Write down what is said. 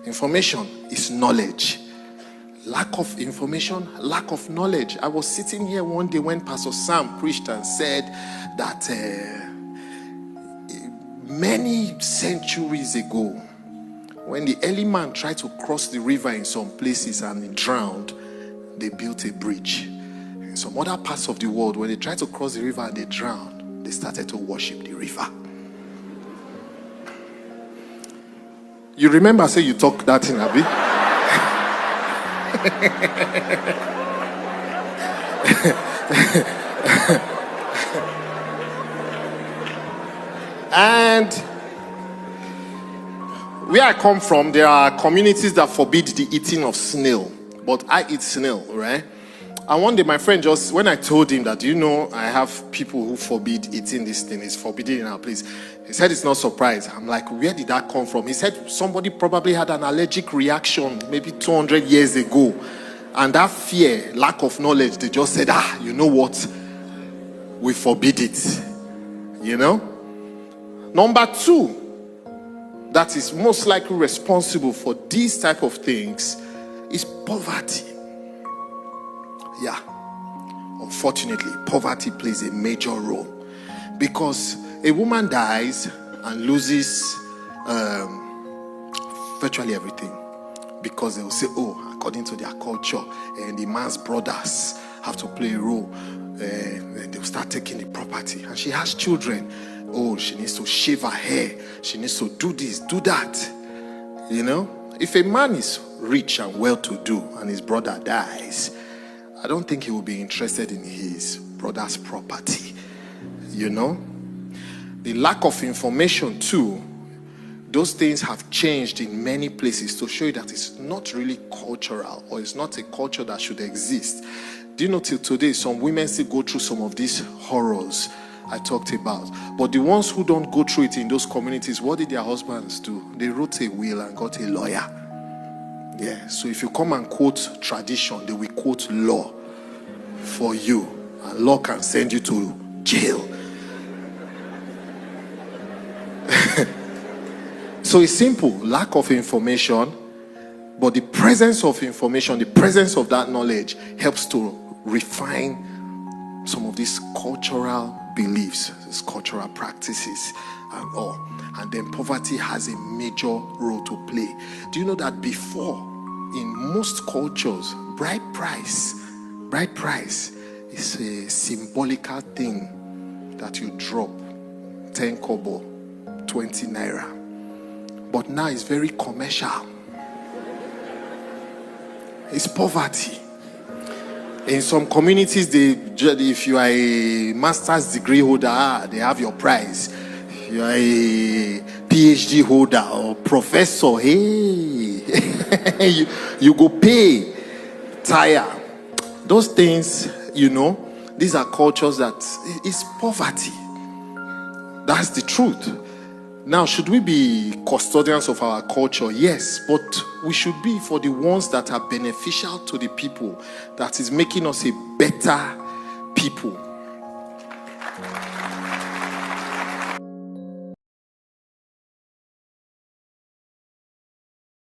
Information is knowledge. Lack of information, lack of knowledge. I was sitting here one day when Pastor Sam preached and said that many centuries ago, when the early man tried to cross the river in some places and he drowned, they built a bridge. In some other parts of the world, when they tried to cross the river and they drowned, they started to worship the river. You remember, say you talk that in Abi? And where I come from, there are communities that forbid the eating of snail, but I eat snail, right? And one day my friend just, when I told him that, I have people who forbid eating this thing, it's forbidden in our place. He said it's not surprised. I'm like, where did that come from? He said somebody probably had an allergic reaction maybe 200 years ago. And that fear, lack of knowledge, they just said, you know what? We forbid it. Number two, that is most likely responsible for these type of things is poverty. Yeah. Unfortunately, poverty plays a major role. Because a woman dies and loses virtually everything. Because they will say, according to their culture, and the man's brothers have to play a role. And they'll start taking the property. And she has children. She needs to shave her hair. She needs to do this, do that. If a man is rich and well-to-do and his brother dies, I don't think he will be interested in his brother's property. The lack of information too, those things have changed in many places to show you that it's not really cultural, or it's not a culture that should exist. Do you know till today some women still go through some of these horrors I talked about? But the ones who don't go through it in those communities, what did their husbands do? They wrote a will and got a lawyer. Yeah, so if you come and quote tradition, they will quote law for you. And law can send you to jail. So it's simple, lack of information, but the presence of information, the presence of that knowledge helps to refine some of these cultural beliefs, these cultural practices and all. And then poverty has a major role to play. Do you know that before, in most cultures, bride price is a symbolical thing that you drop, 10 kobo, 20 naira. But now it's very commercial. It's poverty. In some communities, if you are a master's degree holder, they have your prize. If you are a PhD holder or professor, hey, you go pay, tire. Those things, these are cultures that is poverty. That's the truth. Now, should we be custodians of our culture? Yes, but we should be for the ones that are beneficial to the people, that is making us a better people.